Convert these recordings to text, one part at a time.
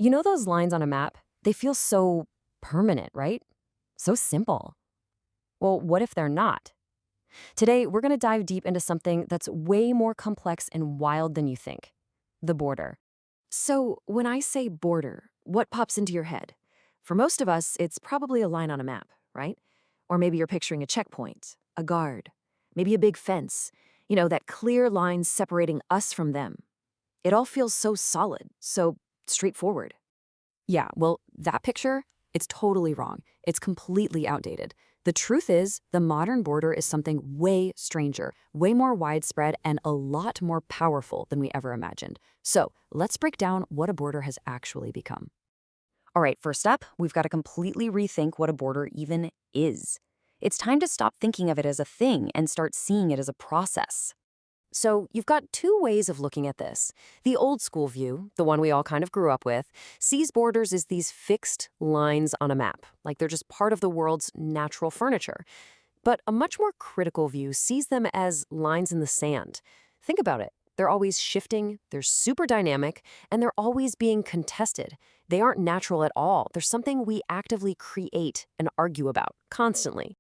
You know those lines on a map? They feel so permanent, right? So simple. Well, what if they're not? Today, we're going to dive deep into something that's way more complex and wild than you think: the border. So, when I say border, what pops into your head? For most of us, it's probably a line on a map, right? Or maybe you're picturing a checkpoint, a guard, maybe a big fence, that clear line separating us from them. It all feels so solid, so straightforward. Yeah, well, that picture, it's totally wrong. It's completely outdated. The truth is, the modern border is something way stranger, way more widespread, and a lot more powerful than we ever imagined. So, let's break down what a border has actually become. All right, first up, we've got to completely rethink what a border even is. It's time to stop thinking of it as a thing and start seeing it as a process. So you've got two ways of looking at this. The old school view, the one we all kind of grew up with, sees borders as these fixed lines on a map, like they're just part of the world's natural furniture. But a much more critical view sees them as lines in the sand. Think about it. They're always shifting, they're super dynamic, and they're always being contested. They aren't natural at all. They're something we actively create and argue about constantly.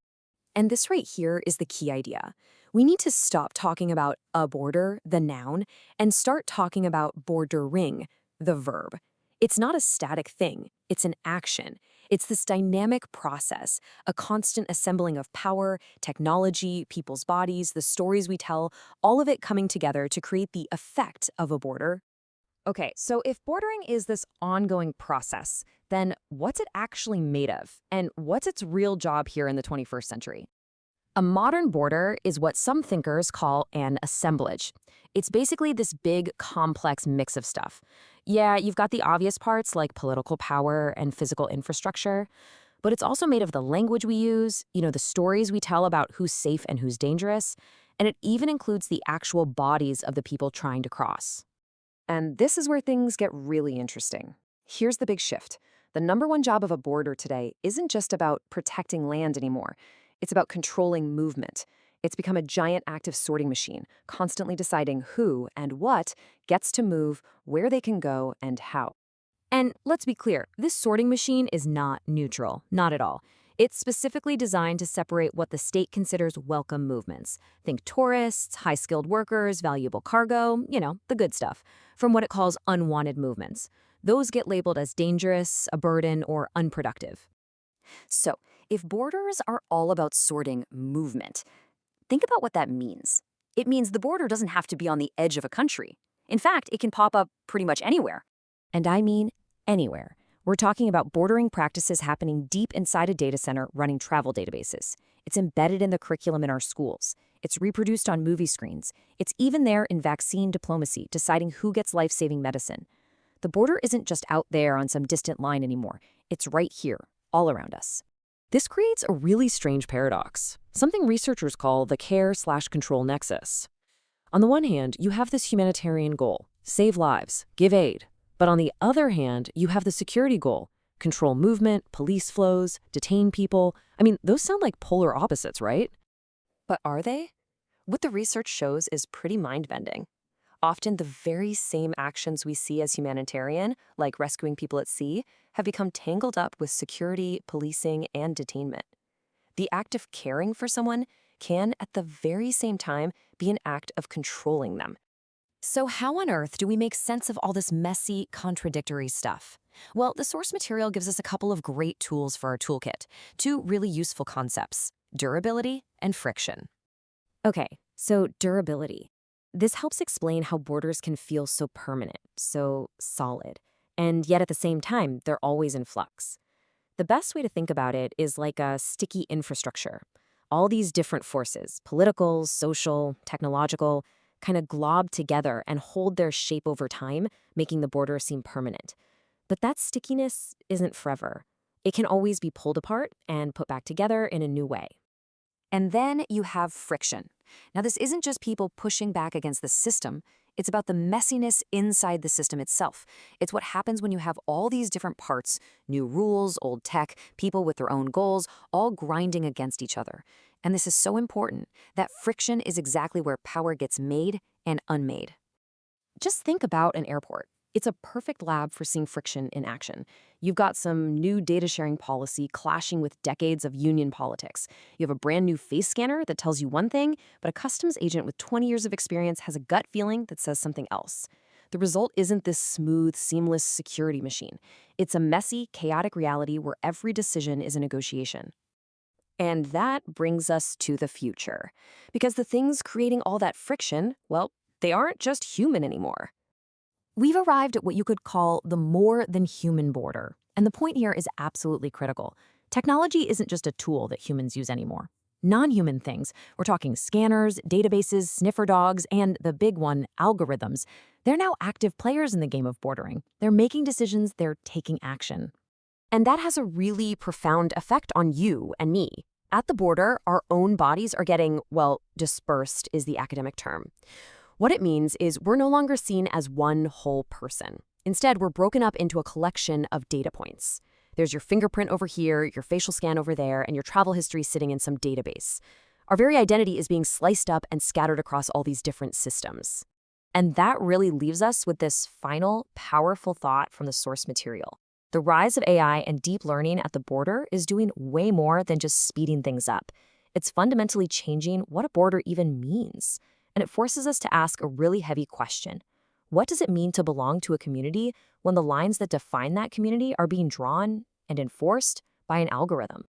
And this right here is the key idea. We need to stop talking about a border, the noun, and start talking about bordering, the verb. It's not a static thing, it's an action. It's this dynamic process, a constant assembling of power, technology, people's bodies, the stories we tell, all of it coming together to create the effect of a border. Okay, so if bordering is this ongoing process, then what's it actually made of? And what's its real job here in the 21st century? A modern border is what some thinkers call an assemblage. It's basically this big, complex mix of stuff. Yeah, you've got the obvious parts like political power and physical infrastructure, but it's also made of the language we use, the stories we tell about who's safe and who's dangerous, and it even includes the actual bodies of the people trying to cross. And this is where things get really interesting. Here's the big shift. The number one job of a border today isn't just about protecting land anymore. It's about controlling movement. It's become a giant active sorting machine, constantly deciding who and what gets to move, where they can go, and how. And let's be clear, this sorting machine is not neutral, not at all. It's specifically designed to separate what the state considers welcome movements. Think tourists, high-skilled workers, valuable cargo, the good stuff, from what it calls unwanted movements. Those get labeled as dangerous, a burden, or unproductive. So, if borders are all about sorting movement, think about what that means. It means the border doesn't have to be on the edge of a country. In fact, it can pop up pretty much anywhere. And I mean anywhere. We're talking about bordering practices happening deep inside a data center running travel databases. It's embedded in the curriculum in our schools. It's reproduced on movie screens. It's even there in vaccine diplomacy, deciding who gets life-saving medicine. The border isn't just out there on some distant line anymore. It's right here, all around us. This creates a really strange paradox, something researchers call the care/control nexus. On the one hand, you have this humanitarian goal: save lives, give aid. But on the other hand, you have the security goal: control movement, police flows, detain people. I mean, those sound like polar opposites, right? But are they? What the research shows is pretty mind-bending. Often the very same actions we see as humanitarian, like rescuing people at sea, have become tangled up with security, policing, and detainment. The act of caring for someone can, at the very same time, be an act of controlling them. So how on earth do we make sense of all this messy, contradictory stuff? Well, the source material gives us a couple of great tools for our toolkit, two really useful concepts: durability and friction. Okay, so durability. This helps explain how borders can feel so permanent, so solid, and yet at the same time, they're always in flux. The best way to think about it is like a sticky infrastructure. All these different forces, political, social, technological, kind of glob together and hold their shape over time, making the border seem permanent. But that stickiness isn't forever. It can always be pulled apart and put back together in a new way. And then you have friction. Now, this isn't just people pushing back against the system. It's about the messiness inside the system itself. It's what happens when you have all these different parts, new rules, old tech, people with their own goals, all grinding against each other. And this is so important. That friction is exactly where power gets made and unmade. Just think about an airport. It's a perfect lab for seeing friction in action. You've got some new data sharing policy clashing with decades of union politics. You have a brand new face scanner that tells you one thing, but a customs agent with 20 years of experience has a gut feeling that says something else. The result isn't this smooth, seamless security machine. It's a messy, chaotic reality where every decision is a negotiation. And that brings us to the future. Because the things creating all that friction, well, they aren't just human anymore. We've arrived at what you could call the more than human border. And the point here is absolutely critical. Technology isn't just a tool that humans use anymore. Non-human things, we're talking scanners, databases, sniffer dogs, and the big one, algorithms, they're now active players in the game of bordering. They're making decisions, they're taking action. And that has a really profound effect on you and me. At the border, our own bodies are getting, well, dispersed is the academic term. What it means is we're no longer seen as one whole person. Instead, we're broken up into a collection of data points. There's your fingerprint over here, your facial scan over there, and your travel history sitting in some database. Our very identity is being sliced up and scattered across all these different systems. And that really leaves us with this final, powerful thought from the source material. The rise of AI and deep learning at the border is doing way more than just speeding things up. It's fundamentally changing what a border even means. And it forces us to ask a really heavy question. What does it mean to belong to a community when the lines that define that community are being drawn and enforced by an algorithm?